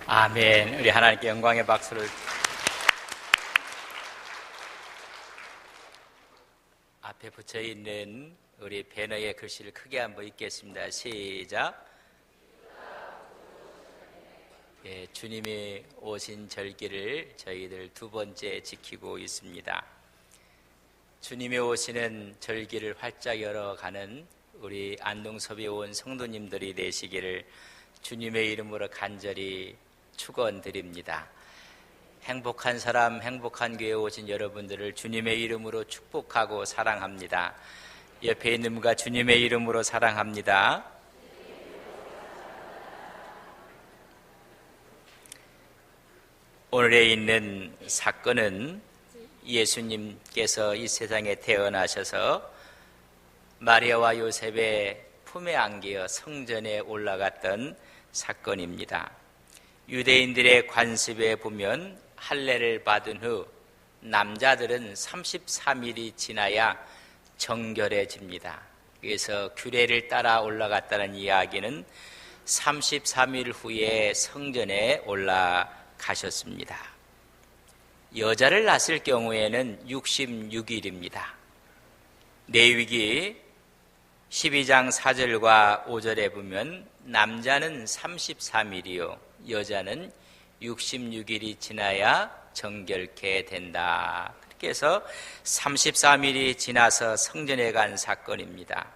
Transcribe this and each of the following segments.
아멘. 우리 하나님께 영광의 박수를. 앞에 붙여 있는 우리 배너의 글씨를 크게 한번 읽겠습니다. 시작. 예, 주님이 오신 절기를 저희들 두 번째 지키고 있습니다. 주님이 오시는 절기를 활짝 열어가는 우리 안동섭에 온 성도님들이 되시기를 주님의 이름으로 간절히 축원드립니다. 행복한 사람, 행복한 교회에 오신 여러분들을 주님의 이름으로 축복하고 사랑합니다. 옆에 있는 분과 주님의 이름으로 사랑합니다. 오늘에 있는 사건은 예수님께서 이 세상에 태어나셔서 마리아와 요셉의 품에 안겨 성전에 올라갔던 사건입니다. 유대인들의 관습에 보면 할례를 받은 후 남자들은 33일이 지나야 정결해집니다. 그래서 규례를 따라 올라갔다는 이야기는 33일 후에 성전에 올라가셨습니다. 여자를 낳았을 경우에는 66일입니다. 레위기 12장 4절과 5절에 보면 남자는 33일이요 여자는 66일이 지나야 정결케 된다. 그렇게 해서 33일이 지나서 성전에 간 사건입니다.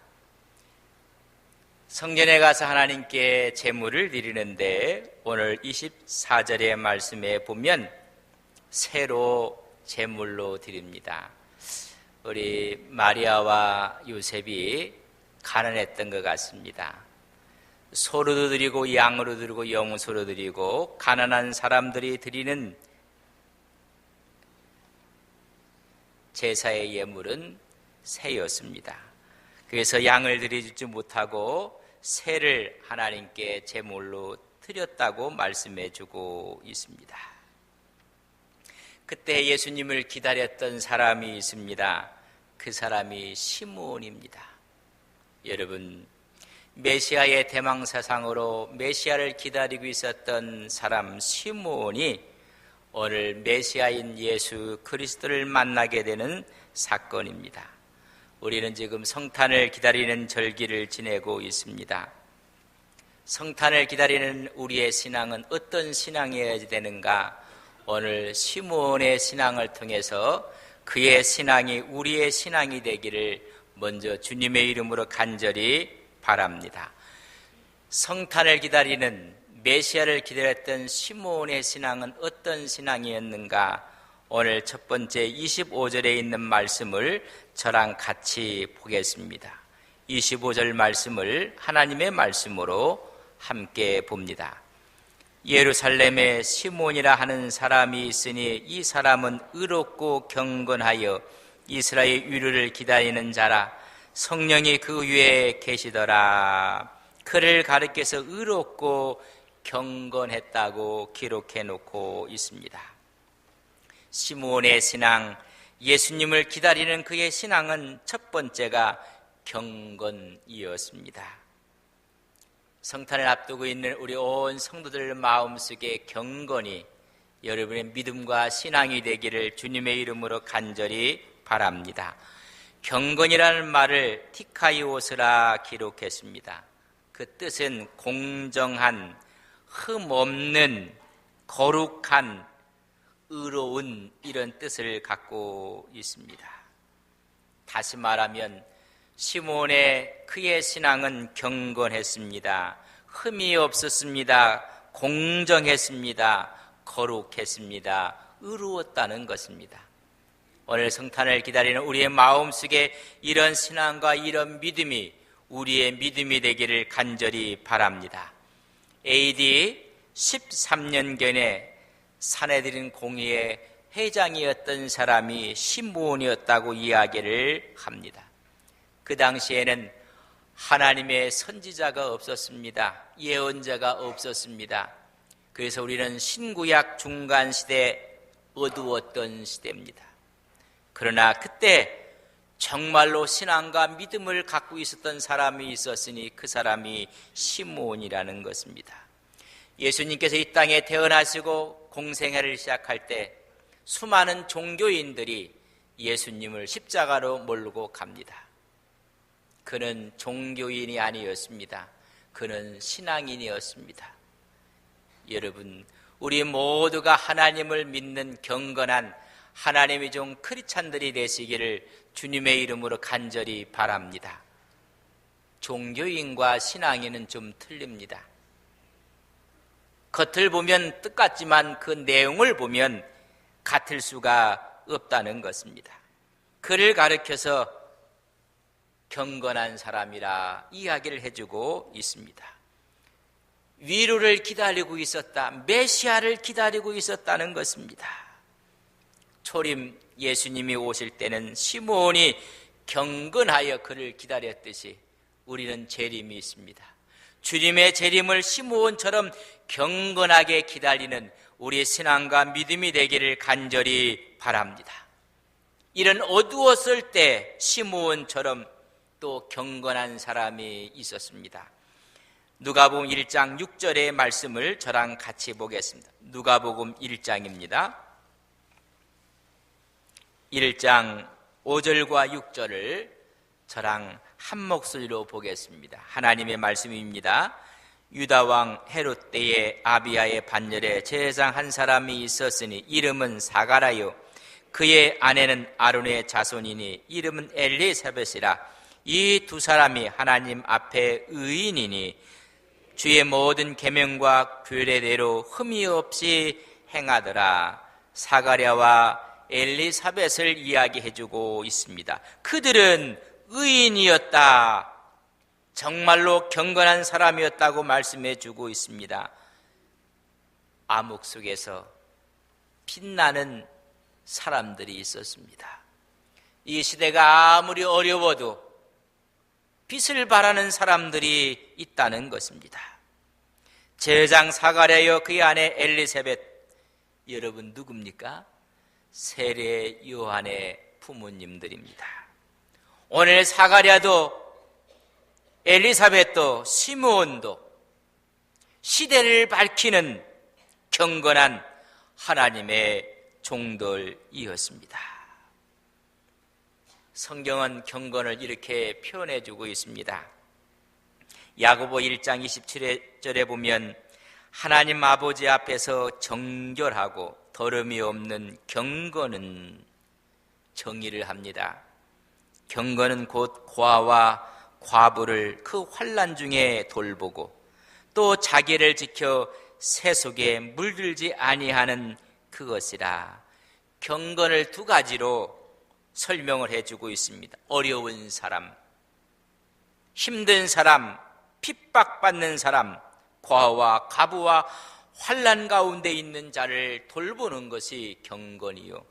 성전에 가서 하나님께 제물을 드리는데 오늘 24절의 말씀에 보면 새로 제물로 드립니다. 우리 마리아와 요셉이 가난했던 것 같습니다. 소로도 드리고 양으로 드리고 영소로 드리고 가난한 사람들이 드리는 제사의 예물은 새였습니다. 그래서 양을 드리지 못하고 새를 하나님께 제물로 드렸다고 말씀해 주고 있습니다. 그때 예수님을 기다렸던 사람이 있습니다. 그 사람이 시므온입니다. 여러분, 메시아의 대망사상으로 메시아를 기다리고 있었던 사람 시므온이 오늘 메시아인 예수 그리스도를 만나게 되는 사건입니다. 우리는 지금 성탄을 기다리는 절기를 지내고 있습니다. 성탄을 기다리는 우리의 신앙은 어떤 신앙이어야 되는가? 오늘 시므온의 신앙을 통해서 그의 신앙이 우리의 신앙이 되기를 먼저 주님의 이름으로 간절히 바랍니다. 성탄을 기다리는 메시아를 기다렸던 시므온의 신앙은 어떤 신앙이었는가? 오늘 첫 번째 25절에 있는 말씀을 저랑 같이 보겠습니다. 25절 말씀을 하나님의 말씀으로 함께 봅니다. 예루살렘에 시므온이라 하는 사람이 있으니 이 사람은 의롭고 경건하여 이스라엘 위로를 기다리는 자라. 성령이 그 위에 계시더라. 그를 가리켜서 의롭고 경건했다고 기록해 놓고 있습니다. 시므온의 신앙, 예수님을 기다리는 그의 신앙은 첫 번째가 경건이었습니다. 성탄을 앞두고 있는 우리 온 성도들 마음속에 경건이 여러분의 믿음과 신앙이 되기를 주님의 이름으로 간절히 바랍니다. 경건이라는 말을 티카이오스라 기록했습니다. 그 뜻은 공정한, 흠없는, 거룩한, 의로운 이런 뜻을 갖고 있습니다. 다시 말하면 시므온의 그의 신앙은 경건했습니다. 흠이 없었습니다. 공정했습니다. 거룩했습니다. 의로웠다는 것입니다. 오늘 성탄을 기다리는 우리의 마음속에 이런 신앙과 이런 믿음이 우리의 믿음이 되기를 간절히 바랍니다. AD 13년경에 사내들인 공의의 회장이었던 사람이 시므온이었다고 이야기를 합니다. 그 당시에는 하나님의 선지자가 없었습니다. 예언자가 없었습니다. 그래서 우리는 신구약 중간시대 어두웠던 시대입니다. 그러나 그때 정말로 신앙과 믿음을 갖고 있었던 사람이 있었으니 그 사람이 시므온이라는 것입니다. 예수님께서 이 땅에 태어나시고 공생애를 시작할 때 수많은 종교인들이 예수님을 십자가로 몰고 갑니다. 그는 종교인이 아니었습니다. 그는 신앙인이었습니다. 여러분, 우리 모두가 하나님을 믿는 경건한 하나님의 종 크리스찬들이 되시기를 주님의 이름으로 간절히 바랍니다. 종교인과 신앙인은 좀 틀립니다. 겉을 보면 똑같지만 그 내용을 보면 같을 수가 없다는 것입니다. 그를 가르쳐서 경건한 사람이라 이야기를 해주고 있습니다. 위로를 기다리고 있었다, 메시아를 기다리고 있었다는 것입니다. 초림 예수님이 오실 때는 시므온이 경건하여 그를 기다렸듯이 우리는 재림이 있습니다. 주님의 재림을 시므온처럼 경건하게 기다리는 우리의 신앙과 믿음이 되기를 간절히 바랍니다. 이런 어두웠을 때 시므온처럼 또 경건한 사람이 있었습니다. 누가복음 1장 6절의 말씀을 저랑 같이 보겠습니다. 누가복음 1장입니다. 1장 5절과 6절을 저랑 한 목소리로 보겠습니다. 하나님의 말씀입니다. 유다왕 헤롯 때에 아비야의 반열에 제사장 한 사람이 있었으니 이름은 사가라요. 그의 아내는 아론의 자손이니 이름은 엘리사벳이라. 이 두 사람이 하나님 앞에 의인이니 주의 모든 계명과 규례대로 흠이 없이 행하더라. 사가랴와 엘리사벳을 이야기해주고 있습니다. 그들은 의인이었다. 정말로 경건한 사람이었다고 말씀해주고 있습니다. 암흑 속에서 빛나는 사람들이 있었습니다. 이 시대가 아무리 어려워도 빛을 바라는 사람들이 있다는 것입니다. 제사장 사가랴여 그의 아내 엘리사벳, 여러분 누굽니까? 세례 요한의 부모님들입니다. 오늘 사가랴도 엘리사벳도 시므온도 시대를 밝히는 경건한 하나님의 종들이었습니다. 성경은 경건을 이렇게 표현해주고 있습니다. 야고보 1장 27절에 보면 하나님 아버지 앞에서 정결하고 더름이 없는 경건은 정의를 합니다. 경건은 곧 고아와 과부를 그 환난 중에 돌보고 또 자기를 지켜 새 속에 물들지 아니하는 그것이라. 경건을 두 가지로 설명을 해주고 있습니다. 어려운 사람, 힘든 사람, 핍박받는 사람, 과와 과부와 환난 가운데 있는 자를 돌보는 것이 경건이요.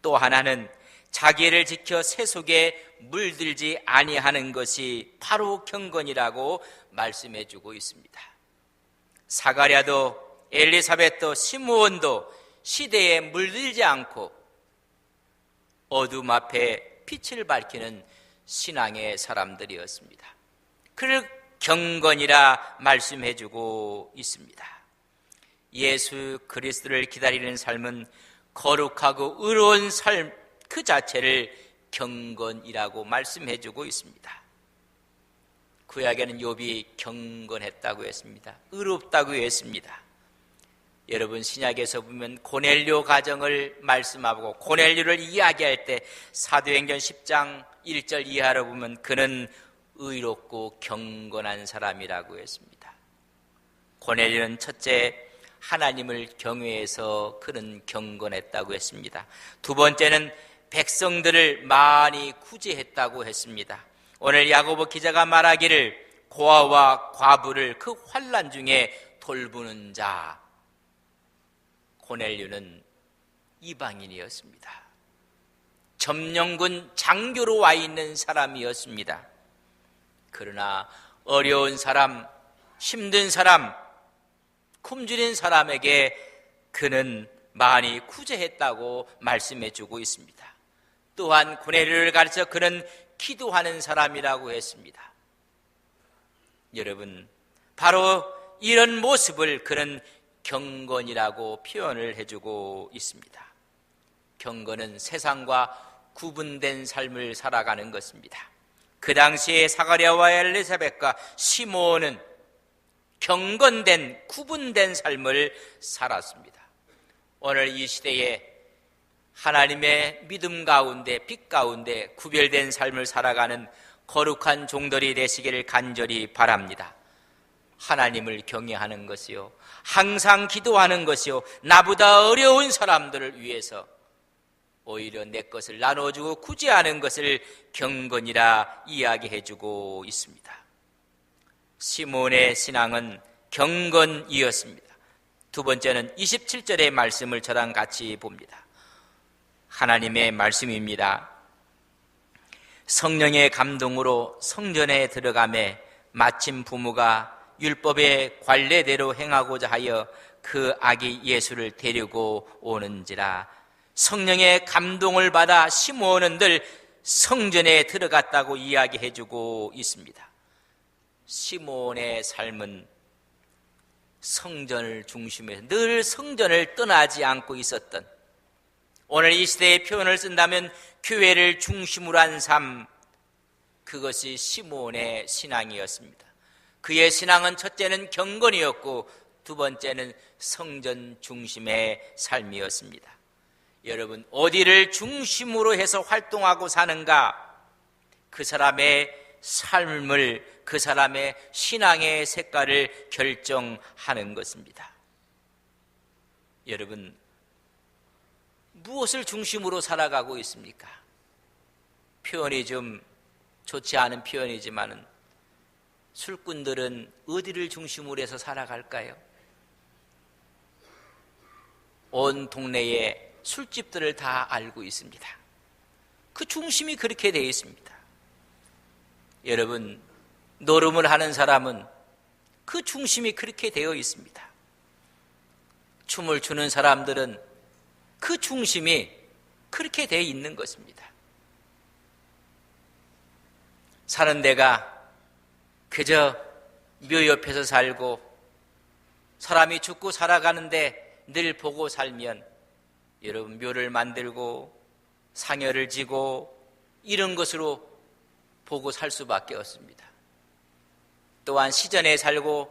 또 하나는 자기를 지켜 새 속에 물들지 아니하는 것이 바로 경건이라고 말씀해주고 있습니다. 사가랴도 엘리사벳도 시므온도 시대에 물들지 않고 어둠 앞에 빛을 밝히는 신앙의 사람들이었습니다. 그를 경건이라 말씀해주고 있습니다. 예수 그리스도를 기다리는 삶은 거룩하고 의로운 삶 그 자체를 경건이라고 말씀해주고 있습니다. 구약에는 욥이 경건했다고 했습니다. 의롭다고 했습니다. 여러분 신약에서 보면 고넬료 가정을 말씀하고 고넬료를 이야기할 때 사도행전 10장 1절 이하로 보면 그는 의롭고 경건한 사람이라고 했습니다. 고넬료는 첫째 하나님을 경외해서 그는 경건했다고 했습니다. 두 번째는 백성들을 많이 구제했다고 했습니다. 오늘 야고보 기자가 말하기를 고아와 과부를 그 환난 중에 돌보는 자, 고넬료는 이방인이었습니다. 점령군 장교로 와 있는 사람이었습니다. 그러나 어려운 사람, 힘든 사람, 굶주린 사람에게 그는 많이 구제했다고 말씀해주고 있습니다. 또한 고넬료를 가르쳐 그는 기도하는 사람이라고 했습니다. 여러분, 바로 이런 모습을 그는 경건이라고 표현을 해주고 있습니다. 경건은 세상과 구분된 삶을 살아가는 것입니다. 그 당시에 사가랴와 엘리사벳과 시므온은 경건된 구분된 삶을 살았습니다. 오늘 이 시대에 하나님의 믿음 가운데 빛 가운데 구별된 삶을 살아가는 거룩한 종들이 되시기를 간절히 바랍니다. 하나님을 경외하는 것이요, 항상 기도하는 것이요, 나보다 어려운 사람들을 위해서 오히려 내 것을 나눠주고 구제하는 것을 경건이라 이야기해주고 있습니다. 시몬의 신앙은 경건이었습니다. 두 번째는 27절의 말씀을 저랑 같이 봅니다. 하나님의 말씀입니다. 성령의 감동으로 성전에 들어가매 마침 부모가 율법의 관례대로 행하고자 하여 그 아기 예수를 데리고 오는지라. 성령의 감동을 받아 시므온은 늘 성전에 들어갔다고 이야기해주고 있습니다. 시므온의 삶은 성전을 중심해서 늘 성전을 떠나지 않고 있었던, 오늘 이 시대의 표현을 쓴다면 교회를 중심으로 한 삶, 그것이 시므온의 신앙이었습니다. 그의 신앙은 첫째는 경건이었고 두 번째는 성전 중심의 삶이었습니다. 여러분, 어디를 중심으로 해서 활동하고 사는가, 그 사람의 삶을, 그 사람의 신앙의 색깔을 결정하는 것입니다. 여러분, 무엇을 중심으로 살아가고 있습니까? 표현이 좀 좋지 않은 표현이지만은 술꾼들은 어디를 중심으로 해서 살아갈까요? 온 동네에 술집들을 다 알고 있습니다. 그 중심이 그렇게 되어 있습니다. 여러분, 노름을 하는 사람은 그 중심이 그렇게 되어 있습니다. 춤을 추는 사람들은 그 중심이 그렇게 되어 있는 것입니다. 사는 데가 그저 묘 옆에서 살고 사람이 죽고 살아가는데 늘 보고 살면 여러분, 묘를 만들고 상여를 지고 이런 것으로 보고 살 수밖에 없습니다. 또한 시전에 살고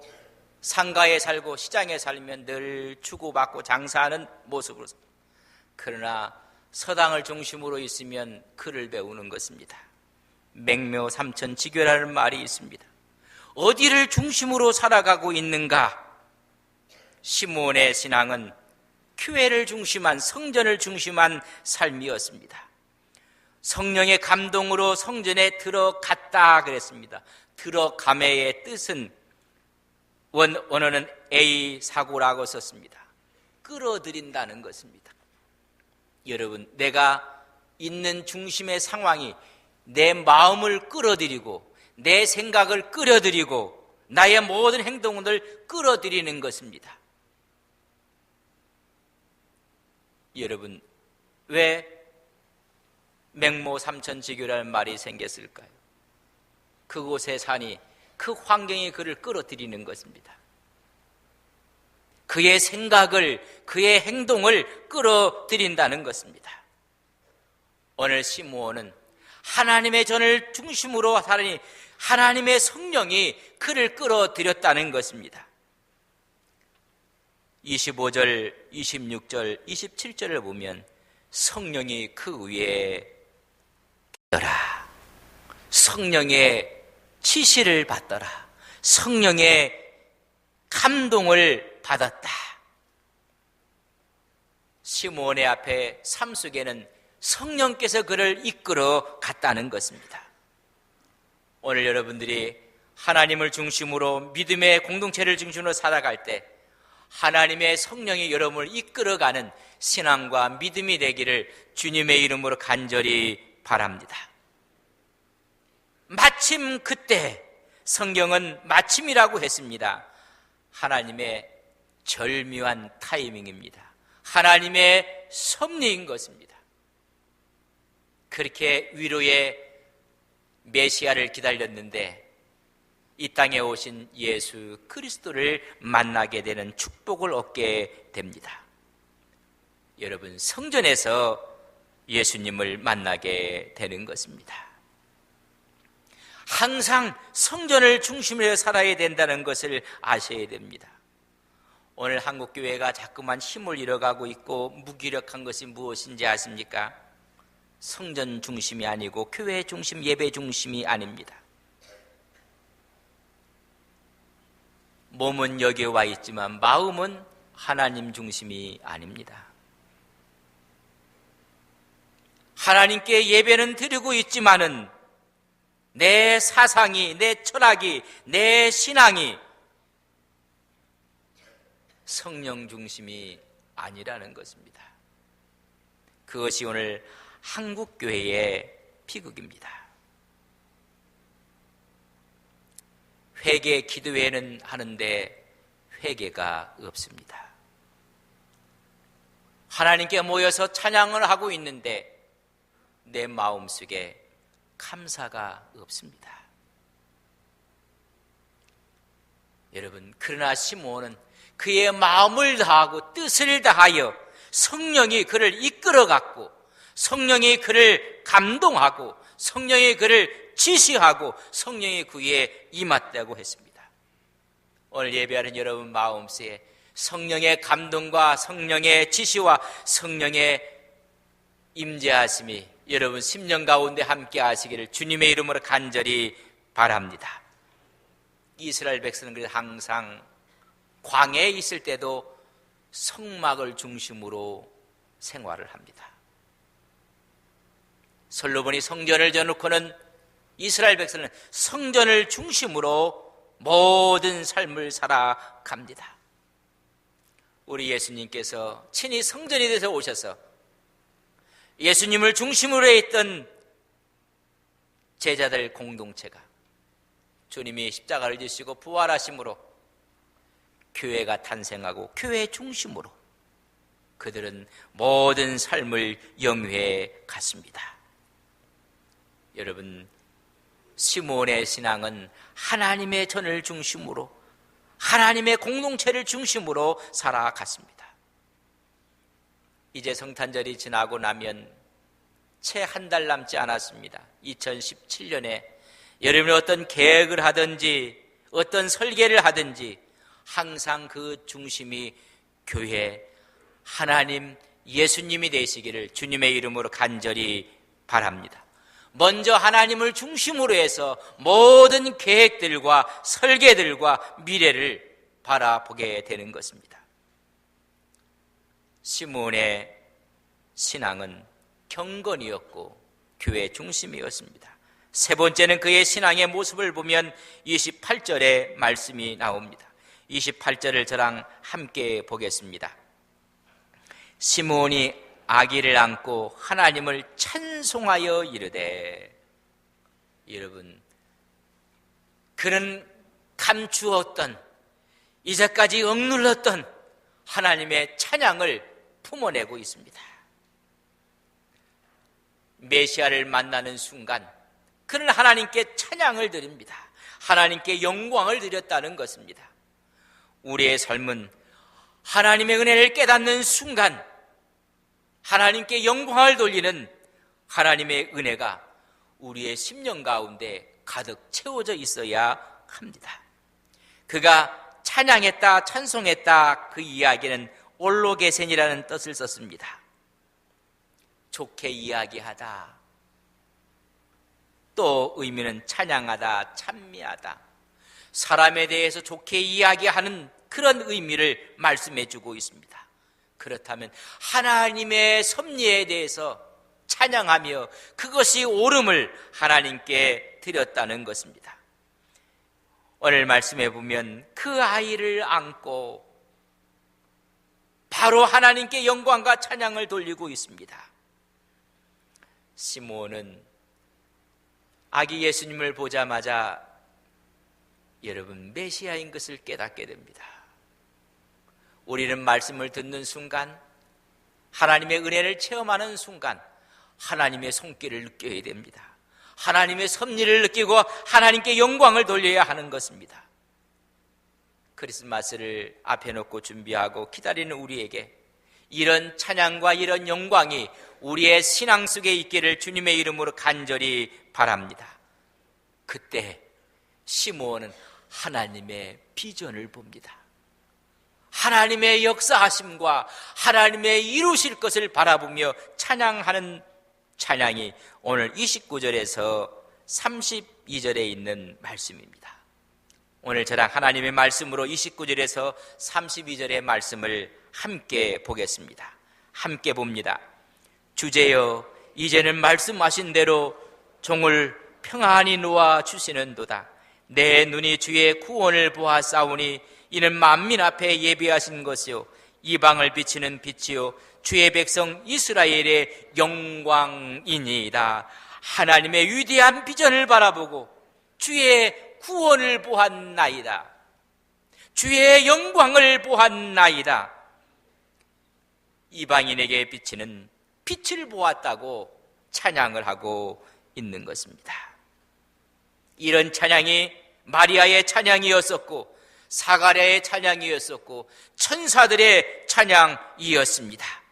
상가에 살고 시장에 살면 늘 주고받고 장사하는 모습으로, 그러나 서당을 중심으로 있으면 글을 배우는 것입니다. 맹묘 삼천지교라는 말이 있습니다. 어디를 중심으로 살아가고 있는가? 시므온의 신앙은 교회를 중심한, 성전을 중심한 삶이었습니다. 성령의 감동으로 성전에 들어갔다 그랬습니다. 들어가매의 뜻은 원어는 에이사고라고 썼습니다. 끌어들인다는 것입니다. 여러분, 내가 있는 중심의 상황이 내 마음을 끌어들이고 내 생각을 끌어들이고 나의 모든 행동을 끌어들이는 것입니다. 여러분, 왜 맹모 삼천지교라는 말이 생겼을까요? 그곳에 사니 그 환경이 그를 끌어들이는 것입니다. 그의 생각을, 그의 행동을 끌어들인다는 것입니다. 오늘 시므온은 하나님의 전을 중심으로 살으니 하나님의 성령이 그를 끌어들였다는 것입니다. 25절, 26절, 27절을 보면 성령이 그 위에 계더라. 성령의 지시를 받더라. 성령의 감동을 받았다. 시므온의 앞에 삶 속에는 성령께서 그를 이끌어 갔다는 것입니다. 오늘 여러분들이 하나님을 중심으로 믿음의 공동체를 중심으로 살아갈 때 하나님의 성령이 여러분을 이끌어가는 신앙과 믿음이 되기를 주님의 이름으로 간절히 바랍니다. 마침 그때, 성경은 마침이라고 했습니다. 하나님의 절묘한 타이밍입니다. 하나님의 섭리인 것입니다. 그렇게 위로의 메시아를 기다렸는데 이 땅에 오신 예수 그리스도를 만나게 되는 축복을 얻게 됩니다. 여러분, 성전에서 예수님을 만나게 되는 것입니다. 항상 성전을 중심으로 살아야 된다는 것을 아셔야 됩니다. 오늘 한국교회가 자꾸만 힘을 잃어가고 있고 무기력한 것이 무엇인지 아십니까? 성전 중심이 아니고 교회 중심, 예배 중심이 아닙니다. 몸은 여기에 와 있지만 마음은 하나님 중심이 아닙니다. 하나님께 예배는 드리고 있지만은 내 사상이, 내 철학이, 내 신앙이 성령 중심이 아니라는 것입니다. 그것이 오늘 한국교회의 비극입니다. 회개 기도회는 하는데 회개가 없습니다. 하나님께 모여서 찬양을 하고 있는데 내 마음속에 감사가 없습니다. 여러분, 그러나 시므온은 그의 마음을 다하고 뜻을 다하여 성령이 그를 이끌어갔고 성령이 그를 감동하고 성령이 그를 지시하고 성령이 그에 임했다고 했습니다. 오늘 예배하는 여러분 마음속에 성령의 감동과 성령의 지시와 성령의 임재하심이 여러분 심령 가운데 함께 하시기를 주님의 이름으로 간절히 바랍니다. 이스라엘 백성은 항상 광야에 있을 때도 성막을 중심으로 생활을 합니다. 솔로몬이 성전을 지어놓고는 이스라엘 백성은 성전을 중심으로 모든 삶을 살아갑니다. 우리 예수님께서 친히 성전에 대해서 오셔서 예수님을 중심으로 했던 제자들 공동체가 주님이 십자가를 지시고 부활하심으로 교회가 탄생하고 교회 중심으로 그들은 모든 삶을 영위해 갔습니다. 여러분, 시므온의 신앙은 하나님의 전을 중심으로 하나님의 공동체를 중심으로 살아갔습니다. 이제 성탄절이 지나고 나면 채 한 달 남지 않았습니다. 2017년에 여러분이 어떤 계획을 하든지 어떤 설계를 하든지 항상 그 중심이 교회, 하나님, 예수님이 되시기를 주님의 이름으로 간절히 바랍니다. 먼저 하나님을 중심으로 해서 모든 계획들과 설계들과 미래를 바라보게 되는 것입니다. 시므온의 신앙은 경건이었고 교회 중심이었습니다. 세 번째는 그의 신앙의 모습을 보면 28절에 말씀이 나옵니다. 28절을 저랑 함께 보겠습니다. 시므온이 아기를 안고 하나님을 찬송하여 이르되, 여러분, 그는 감추었던 이제까지 억눌렀던 하나님의 찬양을 품어내고 있습니다. 메시아를 만나는 순간 그는 하나님께 찬양을 드립니다. 하나님께 영광을 드렸다는 것입니다. 우리의 삶은 하나님의 은혜를 깨닫는 순간 하나님께 영광을 돌리는 하나님의 은혜가 우리의 심령 가운데 가득 채워져 있어야 합니다. 그가 찬양했다, 찬송했다, 그 이야기는 올로게센이라는 뜻을 썼습니다. 좋게 이야기하다, 또 의미는 찬양하다, 찬미하다, 사람에 대해서 좋게 이야기하는 그런 의미를 말씀해 주고 있습니다. 그렇다면 하나님의 섭리에 대해서 찬양하며 그것이 옳음을 하나님께 드렸다는 것입니다. 오늘 말씀해 보면 그 아이를 안고 바로 하나님께 영광과 찬양을 돌리고 있습니다. 시므온은 아기 예수님을 보자마자 여러분 메시아인 것을 깨닫게 됩니다. 우리는 말씀을 듣는 순간, 하나님의 은혜를 체험하는 순간 하나님의 손길을 느껴야 됩니다. 하나님의 섭리를 느끼고 하나님께 영광을 돌려야 하는 것입니다. 크리스마스를 앞에 놓고 준비하고 기다리는 우리에게 이런 찬양과 이런 영광이 우리의 신앙 속에 있기를 주님의 이름으로 간절히 바랍니다. 그때 시므온은 하나님의 비전을 봅니다. 하나님의 역사하심과 하나님의 이루실 것을 바라보며 찬양하는 찬양이 오늘 29절에서 32절에 있는 말씀입니다. 오늘 저랑 하나님의 말씀으로 29절에서 32절의 말씀을 함께 보겠습니다. 함께 봅니다. 주제여, 이제는 말씀하신 대로 종을 평안히 놓아 주시는도다. 내 눈이 주의 구원을 보았사오니 이는 만민 앞에 예비하신 것이요 이방을 비치는 빛이요 주의 백성 이스라엘의 영광이니이다. 하나님의 위대한 비전을 바라보고 주의 구원을 보았나이다. 주의 영광을 보았나이다. 이방인에게 비치는 빛을 보았다고 찬양을 하고 있는 것입니다. 이런 찬양이 마리아의 찬양이었었고 사가랴의 찬양이었었고 천사들의 찬양이었습니다.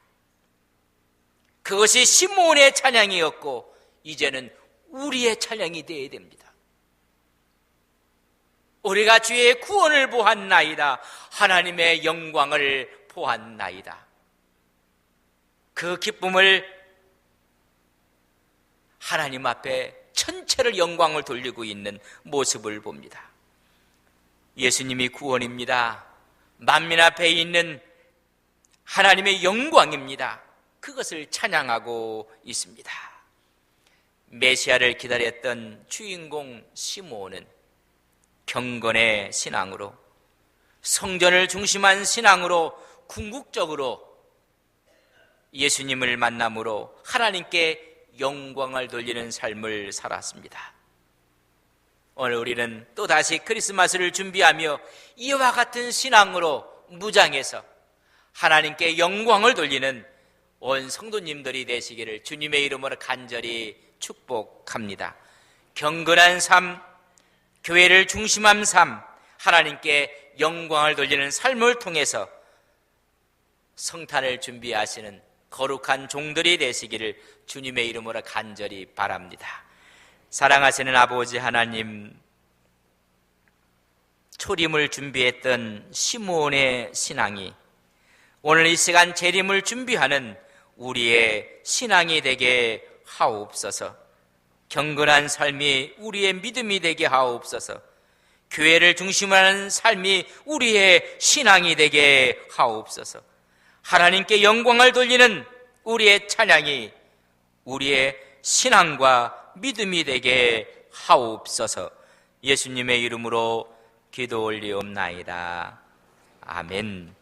그것이 시므온의 찬양이었고 이제는 우리의 찬양이 되어야 됩니다. 우리가 주의 구원을 보았나이다. 하나님의 영광을 보았나이다. 그 기쁨을 하나님 앞에 전체를 영광을 돌리고 있는 모습을 봅니다. 예수님이 구원입니다. 만민 앞에 있는 하나님의 영광입니다. 그것을 찬양하고 있습니다. 메시아를 기다렸던 주인공 시므온은 경건의 신앙으로 성전을 중심한 신앙으로 궁극적으로 예수님을 만남으로 하나님께 영광을 돌리는 삶을 살았습니다. 오늘 우리는 또다시 크리스마스를 준비하며 이와 같은 신앙으로 무장해서 하나님께 영광을 돌리는 온 성도님들이 되시기를 주님의 이름으로 간절히 축복합니다. 경건한 삶, 교회를 중심한 삶, 하나님께 영광을 돌리는 삶을 통해서 성탄을 준비하시는 거룩한 종들이 되시기를 주님의 이름으로 간절히 바랍니다. 사랑하시는 아버지 하나님, 초림을 준비했던 시므온의 신앙이 오늘 이 시간 재림을 준비하는 우리의 신앙이 되게 하옵소서. 경건한 삶이 우리의 믿음이 되게 하옵소서. 교회를 중심으로 하는 삶이 우리의 신앙이 되게 하옵소서. 하나님께 영광을 돌리는 우리의 찬양이 우리의 신앙과 믿음이 되게 하옵소서. 예수님의 이름으로 기도 올리옵나이다. 아멘.